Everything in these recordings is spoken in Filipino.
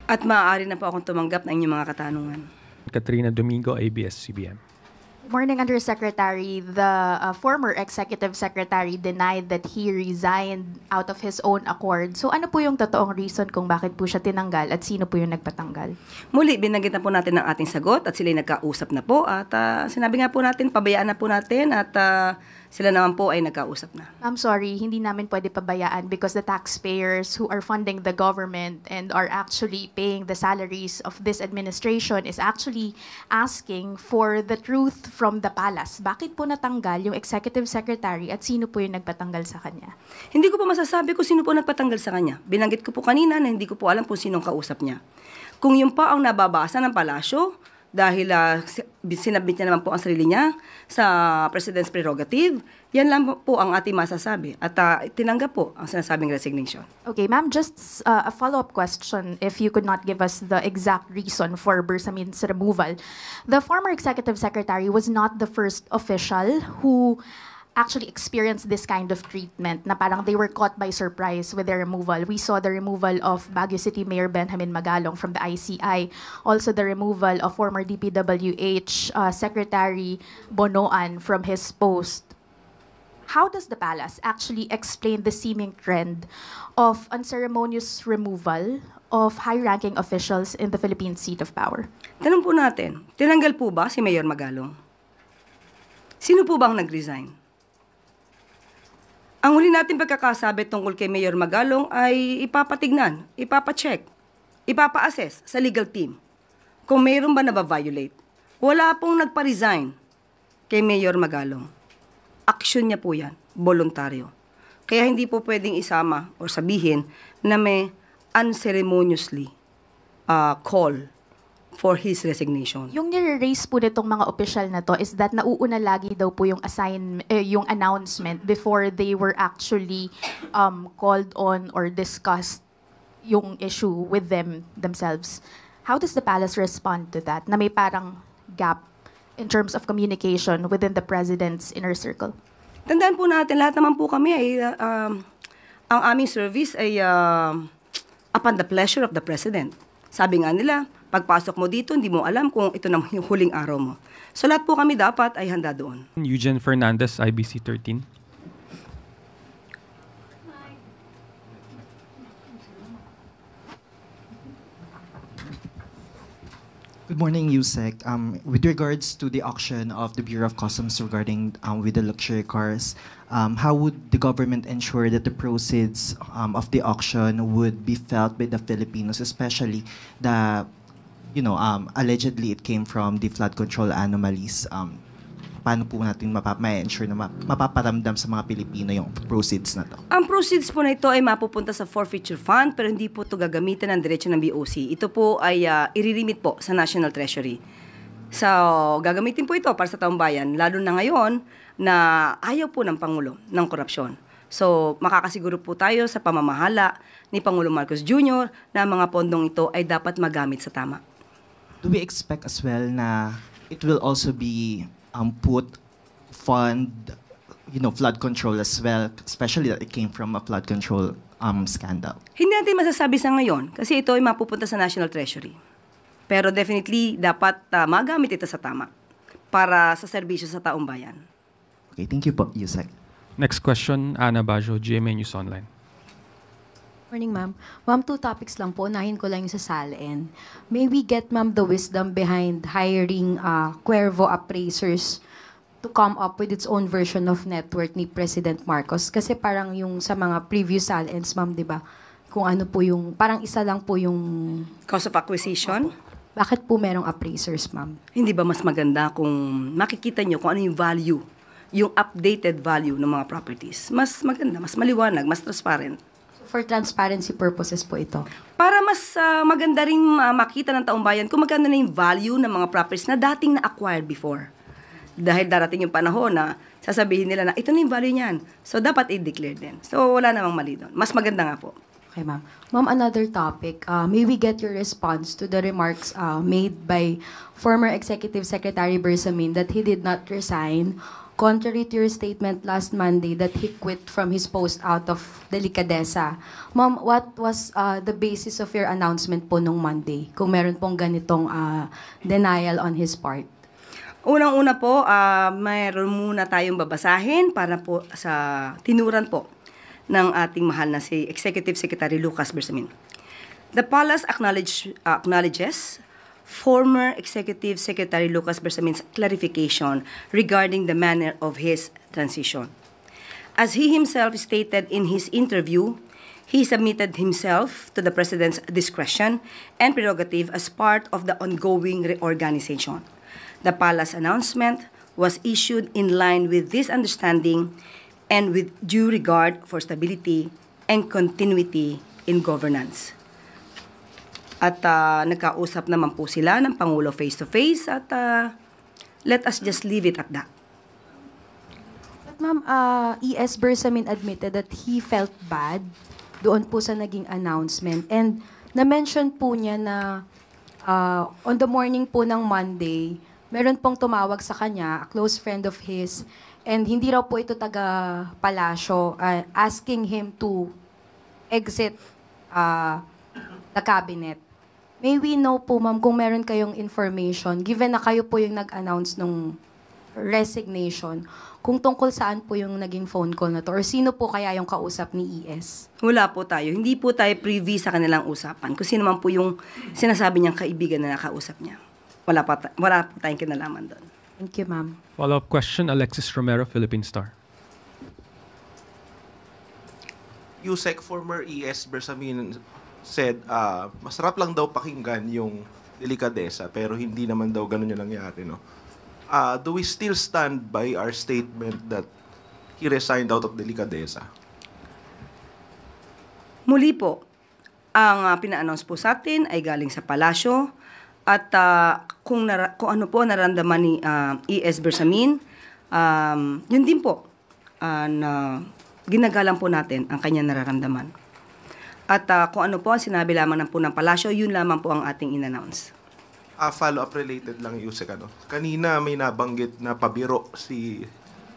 At maaari na po akong tumanggap ng inyong mga katanungan. Katrina Domingo, ABS-CBN. Morning, Undersecretary. The former Executive Secretary denied that he resigned out of his own accord. So ano po yung totoong reason kung bakit po siya tinanggal at sino po yung nagpatanggal? Muli, binanggit na po natin ang ating sagot at sila'y nagkausap na po. At sinabi nga po natin, pabayaan na po natin at sila naman po ay nagkausap na. I'm sorry, hindi namin pwede pabayaan because the taxpayers who are funding the government and are actually paying the salaries of this administration is actually asking for the truth from the palace. Bakit po natanggal yung executive secretary at sino po yung nagpatanggal sa kanya? Hindi ko po masasabi kung sino po nagpatanggal sa kanya. Binanggit ko po kanina na hindi ko po alam kung sinong kausap niya. Kung yung pa ang nababasa ng palasyo, dahil sinabit niya naman po ang sarili niya sa President's prerogative, yan lang po ang ating masasabi. At tinanggap po ang sinasabing resignation. Okay, ma'am, just a follow-up question if you could not give us the exact reason for Bersamin's removal. The former executive secretary was not the first official who actually experienced this kind of treatment na parang they were caught by surprise with their removal. We saw the removal of Baguio City Mayor Benjamin Magalong from the ICI. Also the removal of former DPWH Secretary Bonoan from his post. How does the palace actually explain the seeming trend of unceremonious removal of high-ranking officials in the Philippine seat of power? Tanong po natin, tinanggal po ba si Mayor Magalong? Sino po bang nag-resign? Ang huli natin pagkakasabi tungkol kay Mayor Magalong ay ipapatignan, ipapacheck, ipapa-assess sa legal team kung mayroon ba na-violate. Wala pong nagpa-resign kay Mayor Magalong. Aksyon niya po yan, voluntaryo. Kaya hindi po pwedeng isama o sabihin na may unceremoniously call for his resignation. Yung nire-raise po nitong mga opisyal na to is that nauuna lagi daw po yung yung announcement before they were actually called on or discussed yung issue with themselves. How does the palace respond to that? Na may parang gap in terms of communication within the president's inner circle? Tandaan po natin, lahat naman po kami ay ang aming service ay upon the pleasure of the president. Sabi nga nila, pagpasok mo dito, hindi mo alam kung ito na yung huling araw mo. So lahat po kami dapat ay handa doon. Eugene Fernandez, IBC 13. Good morning, Yusek. With regards to the auction of the Bureau of Customs regarding with the luxury cars, how would the government ensure that the proceeds of the auction would be felt by the Filipinos, especially the, allegedly it came from the flood control anomalies? Paano po natin ma-ensure na mapaparamdam sa mga Pilipino yung proceeds na to? Ang proceeds po na ito ay mapupunta sa forfeiture fund pero hindi po ito gagamitin ng diretso ng BOC. Ito po ay iririmit po sa National Treasury. So, gagamitin po ito para sa taong bayan, lalo na ngayon na ayaw po ng Pangulo ng korupsyon. So, makakasiguro po tayo sa pamamahala ni Pangulo Marcos Jr. na mga pondong ito ay dapat magamit sa tama. Do we expect as well na it will also be fund, flood control as well, especially that it came from a flood control scandal? Hindi natin masasabi sa ngayon kasi ito ay mapupunta sa National Treasury. Pero definitely dapat magamit ito sa tama para sa serbisyo sa taong bayan. Okay, thank you po, Yusek. Next question, Ana Bajo, GMA News Online. Morning, ma'am. Ma'am, 2 topics lang po. Unahin ko lang yung sa SALN. May we get, ma'am, the wisdom behind hiring Cuervo appraisers to come up with its own version of net worth ni President Marcos? Kasi parang yung sa mga previous SALNs, ma'am, di ba? Kung ano po yung, parang isa lang po yung... Cost of acquisition? Bakit po merong appraisers, ma'am? Hindi ba mas maganda kung makikita nyo kung ano yung value, yung updated value ng mga properties? Mas maganda, mas maliwanag, mas transparent. For transparency purposes po ito. Para mas maganda rin makita ng taong bayan kung magkano na yung value ng mga properties na dating na-acquired before. Dahil darating yung panahon na sasabihin nila na ito na yung value niyan. So, dapat i-declare din. So, wala namang mali doon. Mas maganda nga po. Okay, ma'am. Ma'am, another topic. May we get your response to the remarks made by former Executive Secretary Bersamin that he did not resign contrary to your statement last Monday that he quit from his post out of delikadesa. Ma'am, what was the basis of your announcement po nung Monday? Kung meron pong ganitong denial on his part. Unang-una po, mayroon muna tayong babasahin para po sa tinuran po ng ating mahal na si Executive Secretary Lucas Bersamin. The palace acknowledges former Executive Secretary Lucas Bersamin's clarification regarding the manner of his transition. As he himself stated in his interview, he submitted himself to the President's discretion and prerogative as part of the ongoing reorganization. The palace announcement was issued in line with this understanding and with due regard for stability and continuity in governance. At nagkausap naman po sila ng Pangulo face-to-face at let us just leave it at that. But ma'am, E.S. Bersamin admitted that he felt bad doon po sa naging announcement. And na-mention po niya na on the morning po ng Monday, meron pong tumawag sa kanya, a close friend of his, and hindi raw po ito taga Palasyo, asking him to exit the cabinet. May we know po, ma'am, kung meron kayong information, given na kayo po yung nag-announce nung resignation, kung tungkol saan po yung naging phone call na to, or sino po kaya yung kausap ni ES? Wala po tayo. Hindi po tayo privy sa kanilang usapan. Kung sino man po yung sinasabi niyang kaibigan na nakausap niya. Wala po tayong kinalaman doon. Thank you, ma'am. Follow-up question, Alexis Romero, Philippine Star. Yusek, former ES Bersamin said, masarap lang daw pakinggan yung delikadesa, pero hindi naman daw ganun yung nangyari, no? Do we still stand by our statement that he resigned out of delikadesa? Muli po, ang pina-announce po sa atin ay galing sa palasyo at kung ano po naramdaman ni E.S. Bersamin, yun din po na ginagalang po natin ang kanyang nararamdaman. At kung ano po ang sinabi lamang po ng palasyo, yun lamang po ang ating in-announce. Follow-up related lang, Yusek. Kanina may nabanggit na pabiro si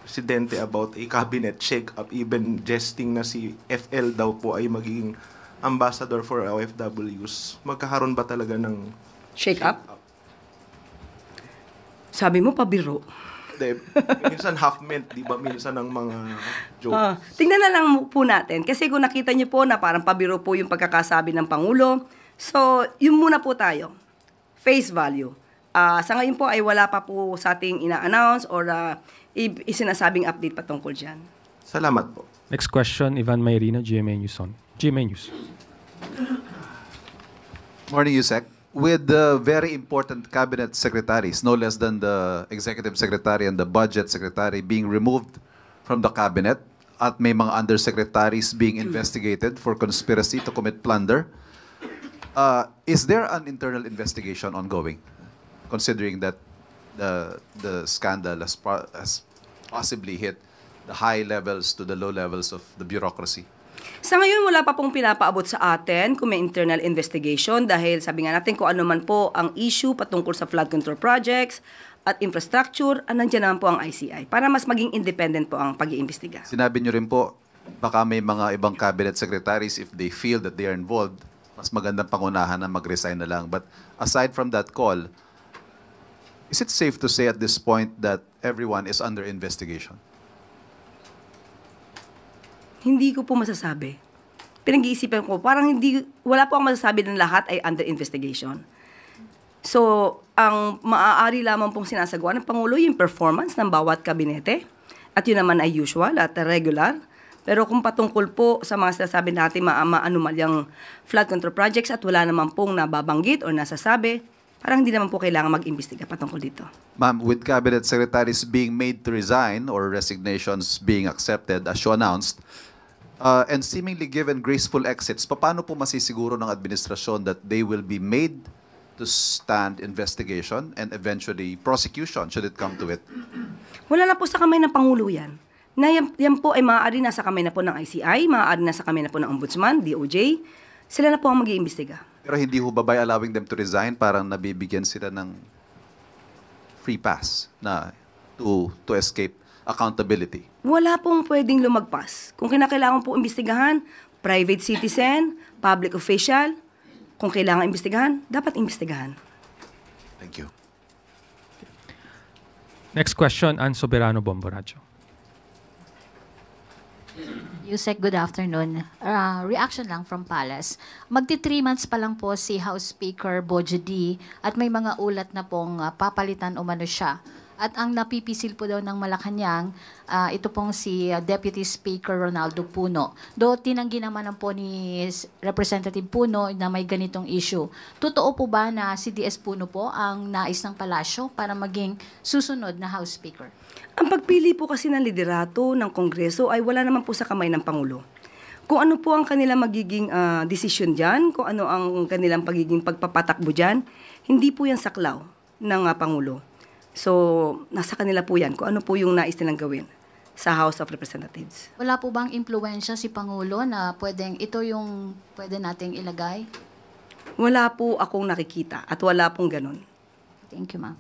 Presidente about a cabinet shake-up, even jesting na si FL daw po ay magiging ambassador for OFWs. Magkakaroon ba talaga ng Shake-up? Sabi mo, pabiro. Minsan half-meant, di ba? Minsan ang mga jokes. Tingnan na lang po natin. Kasi kung nakita niyo po na parang pabiro po yung pagkakasabi ng Pangulo, so yun muna po tayo. Face value. Sa ngayon po ay wala pa po sa ating ina-announce or isinasabing update patungkol dyan. Salamat po. Next question, Ivan Mayrina, GMA News. GMA News. Morning, Yusek. With the very important cabinet secretaries, no less than the executive secretary and the budget secretary being removed from the cabinet at may mga undersecretaries being investigated for conspiracy to commit plunder, is there an internal investigation ongoing, considering that the scandal has possibly hit the high levels to the low levels of the bureaucracy? Sa ngayon, wala pa pong pinapaabot sa atin kung may internal investigation dahil sabi nga natin kung ano man po ang issue patungkol sa flood control projects at infrastructure, nandiyan naman po ang ICI para mas maging independent po ang pag-iimbestiga. Sinabi niyo rin po, baka may mga ibang cabinet secretaries, if they feel that they are involved, mas magandang pangunahan na mag-resign na lang. But aside from that call, is it safe to say at this point that everyone is under investigation? Hindi ko po masasabi. Pinag-iisipan ko, parang wala po akong masasabi ng lahat ay under investigation. So, ang maaari lamang pong sinasagawa ng Pangulo yung performance ng bawat kabinete. At yun naman ay usual at regular. Pero kung patungkol po sa mga sinasabi natin maanumalyang flood control projects at wala naman pong nababanggit o nasasabi, parang hindi naman po kailangan mag-imbestiga patungkol dito. Ma'am, with cabinet secretaries being made to resign or resignations being accepted as you announced, and seemingly given graceful exits, paano po masisiguro ng administrasyon that they will be made to stand investigation and eventually prosecution should it come to it? Wala na po sa kamay ng Pangulo yan. Yan po ay maaari na sa kamay na po ng ICI, maaari na sa kamay na po ng Ombudsman, DOJ. Sila na po ang mag-iimbestiga. Pero hindi ho ba by allowing them to resign, parang nabibigyan sila ng free pass na to escape accountability? Wala pong pwedeng lumagpas. Kung kinakailangan po imbestigahan, private citizen, public official, kung kailangan imbestigahan, dapat imbestigahan. Thank you. Next question, Ann Soberano Bomboracho. Yusek, good afternoon. Reaction lang from Palace. Magti 3 months pa lang po si House Speaker Bojo D at may mga ulat na pong papalitan umano siya. At ang napipisil po daw ng Malacanang, ito pong si Deputy Speaker Ronaldo Puno. Do tinanggi naman po ni Representative Puno na may ganitong issue. Totoo po ba na si DS Puno po ang nais ng palasyo para maging susunod na House Speaker? Ang pagpili po kasi ng liderato ng Kongreso ay wala naman po sa kamay ng Pangulo. Kung ano po ang kanilang magiging desisyon dyan, kung ano ang kanilang pagiging pagpapatakbo dyan, hindi po yan saklaw ng Pangulo. So, nasa kanila po yan, kung ano po yung nais nilang gawin sa House of Representatives. Wala po bang impluwensya si Pangulo na pwedeng ito yung pwede nating ilagay? Wala po akong nakikita at wala pong ganun. Thank you, ma'am.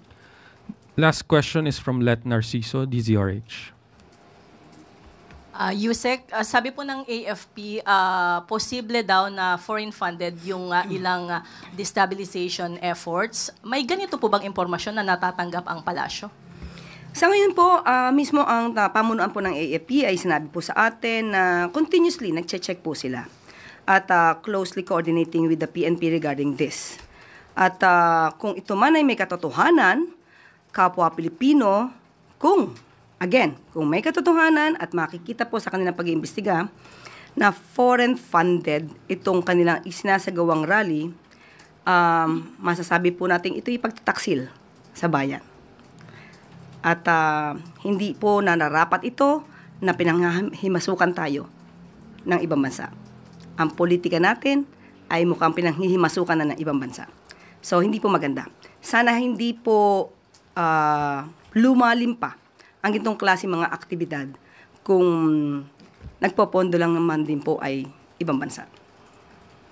Last question is from Let Narciso, DZRH. Yusek, sabi po ng AFP, posible daw na foreign-funded yung ilang destabilization efforts. May ganito po bang impormasyon na natatanggap ang palasyo? Sa ngayon po, mismo ang pamunuan po ng AFP ay sinabi po sa atin na continuously nagche-check po sila at closely coordinating with the PNP regarding this. At kung ito man ay may katotohanan, kapwa Pilipino, kung may katotohanan at makikita po sa kanilang pag-iimbestiga na foreign-funded itong kanilang isinasagawang rally, masasabi po natin ito'y pagtataksil sa bayan. At hindi po nararapat ito na pinanghihimasukan tayo ng ibang bansa. Ang politika natin ay mukhang pinanghihimasukan na ng ibang bansa. So, hindi po maganda. Sana hindi po lumalim pa ang itong klase mga aktibidad kung nagpopondo lang naman din po ay ibang bansa.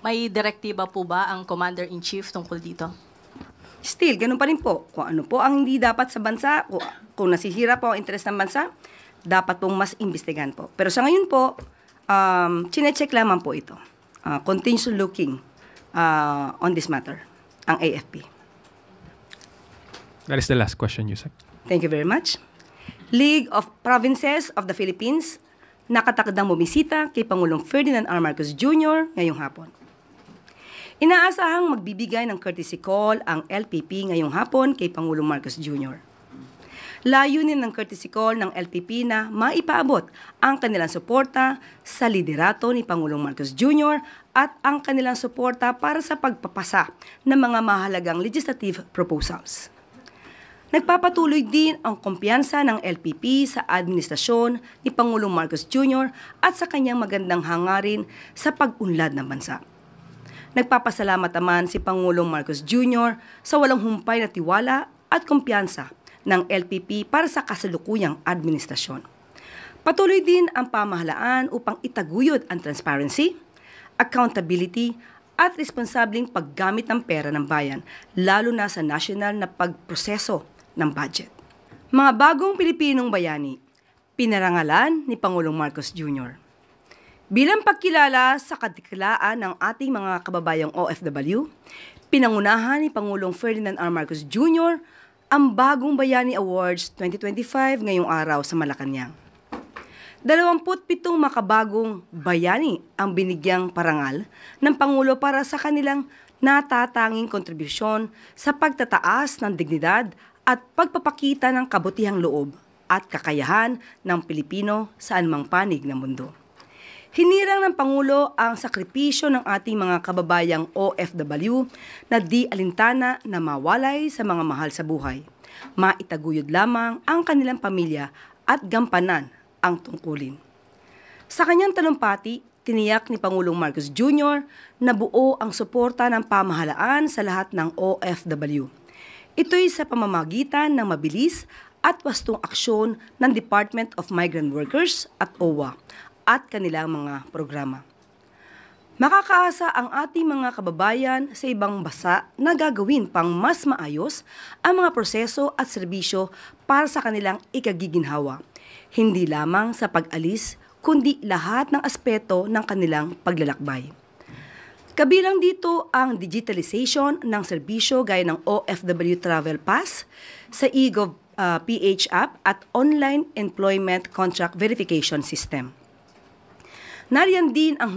May direktiba po ba ang Commander-in-Chief tungkol dito? Still, ganun pa rin po. Kung ano po ang hindi dapat sa bansa, kung nasisira po ang interes ng bansa, dapat pong mas imbestigahan po. Pero sa ngayon po, chinecheck lamang po ito. Continues looking on this matter, ang AFP. That is the last question, Yusek. Thank you very much. League of Provinces of the Philippines, nakatakdang bumisita kay Pangulong Ferdinand R. Marcos Jr. ngayong hapon. Inaasahang magbibigay ng courtesy call ang LPP ngayong hapon kay Pangulong Marcos Jr. Layunin ng courtesy call ng LPP na maipaabot ang kanilang suporta sa liderato ni Pangulong Marcos Jr. at ang kanilang suporta para sa pagpapasa ng mga mahalagang legislative proposals. Nagpapatuloy din ang kumpiyansa ng LPP sa administrasyon ni Pangulong Marcos Jr. at sa kanyang magandang hangarin sa pag-unlad ng bansa. Nagpapasalamat naman si Pangulong Marcos Jr. sa walang humpay na tiwala at kumpiyansa ng LPP para sa kasalukuyang administrasyon. Patuloy din ang pamahalaan upang itaguyod ang transparency, accountability at responsableng paggamit ng pera ng bayan, lalo na sa national na pagproseso ng budget. Mga bagong Pilipinong bayani, pinarangalan ni Pangulong Marcos Jr. Bilang pagkilala sa katikilaan ng ating mga kababayang OFW, pinangunahan ni Pangulong Ferdinand R. Marcos Jr. ang Bagong Bayani Awards 2025 ngayong araw sa Malacanang. 27 makabagong bayani ang binigyang parangal ng Pangulo para sa kanilang natatanging kontribusyon sa pagtataas ng dignidad at pagpapakita ng kabutihang loob at kakayahan ng Pilipino sa anumang panig ng mundo. Hinirang ng Pangulo ang sakripisyo ng ating mga kababayang OFW na di alintana na mawalay sa mga mahal sa buhay. Maitaguyod lamang ang kanilang pamilya at gampanan ang tungkulin. Sa kanyang talumpati, tiniyak ni Pangulong Marcos Jr. na buo ang suporta ng pamahalaan sa lahat ng OFW. Ito'y sa pamamagitan ng mabilis at wastong aksyon ng Department of Migrant Workers at OWA at kanilang mga programa. Makakaasa ang ating mga kababayan sa ibang bansa na gagawin pang mas maayos ang mga proseso at serbisyo para sa kanilang ikagiginhawa. Hindi lamang sa pag-alis, kundi lahat ng aspeto ng kanilang paglalakbay. Kabilang dito ang digitalization ng serbisyo gaya ng OFW Travel Pass sa eGov PH app at online employment contract verification system. Nariyan din ang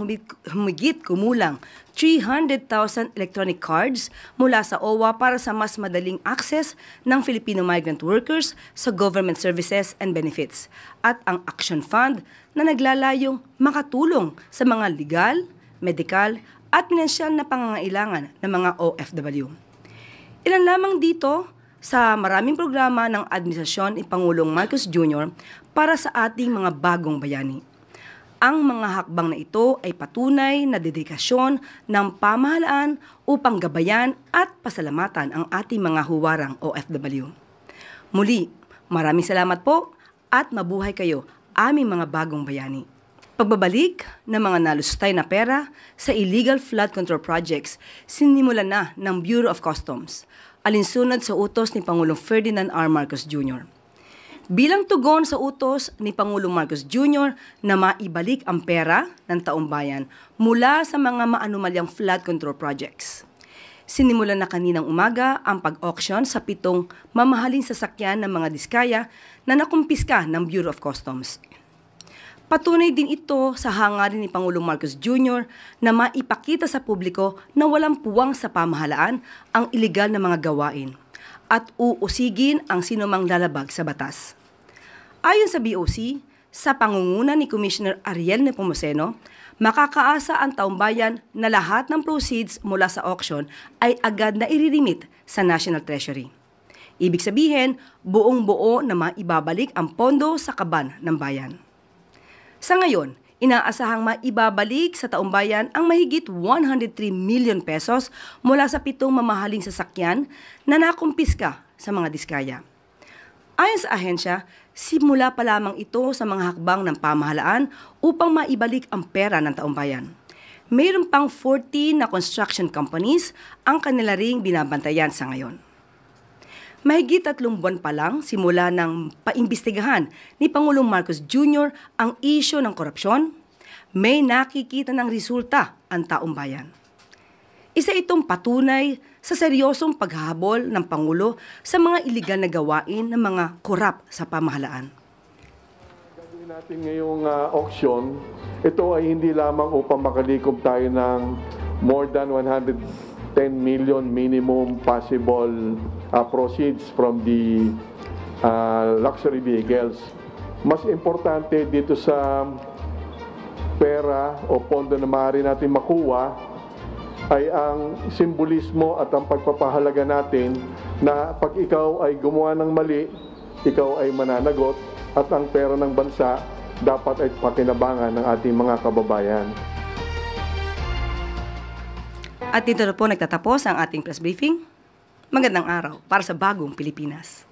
humigit kumulang 300,000 electronic cards mula sa OWA para sa mas madaling access ng Filipino migrant workers sa government services and benefits at ang Action Fund na naglalayong makatulong sa mga legal, medical at pinansyal na pangangailangan ng mga OFW. Ilan lamang dito sa maraming programa ng administrasyon ni Pangulong Marcos Jr. para sa ating mga bagong bayani. Ang mga hakbang na ito ay patunay na dedikasyon ng pamahalaan upang gabayan at pasalamatan ang ating mga huwarang OFW. Muli, maraming salamat po at mabuhay kayo, aming mga bagong bayani. Pagbabalik ng mga nalustay na pera sa illegal flood control projects, sinimulan na ng Bureau of Customs, alinsunod sa utos ni Pangulong Ferdinand R. Marcos Jr. Bilang tugon sa utos ni Pangulong Marcos Jr. na maibalik ang pera ng taong bayan mula sa mga maanumalyang flood control projects. Sinimulan na kaninang umaga ang pag-auction sa 7 mamahaling sasakyan ng mga diskaya na nakumpiska ng Bureau of Customs. Patunay din ito sa hangarin ni Pangulong Marcos Jr. na maipakita sa publiko na walang puwang sa pamahalaan ang iligal na mga gawain at uusigin ang sinumang lalabag sa batas. Ayon sa BOC, sa pangunguna ni Commissioner Ariel Nepomuceno, makakaasa ang taong bayan na lahat ng proceeds mula sa auction ay agad na iririmit sa National Treasury. Ibig sabihin, buong-buo na maibabalik ang pondo sa kaban ng bayan. Sa ngayon, inaasahang maibabalik sa taong bayan ang mahigit 103 million pesos mula sa 7 mamahaling sasakyan na nakumpiska sa mga diskaya. Ayon sa ahensya, simula pa lamang ito sa mga hakbang ng pamahalaan upang maibalik ang pera ng taong bayan. Mayroon pang 14 na construction companies ang kanila ring binabantayan sa ngayon. Mahigit 3 buwan pa lang simula ng paimbestigahan ni Pangulong Marcos Jr. ang isyu ng korupsyon, may nakikita ng resulta ang taong bayan. Isa itong patunay sa seryosong paghahabol ng Pangulo sa mga iligal na gawain ng mga korap sa pamahalaan. Gagawin natin ngayong auction, ito ay hindi lamang upang makalikom tayo ng more than 110 million minimum possible proceeds from the luxury vehicles. Mas importante dito sa pera o pondo na maaari natin makuha ay ang simbolismo at ang pagpapahalaga natin na pag ikaw ay gumawa ng mali, ikaw ay mananagot at ang pera ng bansa dapat ay pakinabangan ng ating mga kababayan. At dito na po nagtatapos ang ating press briefing. Magandang araw para sa bagong Pilipinas.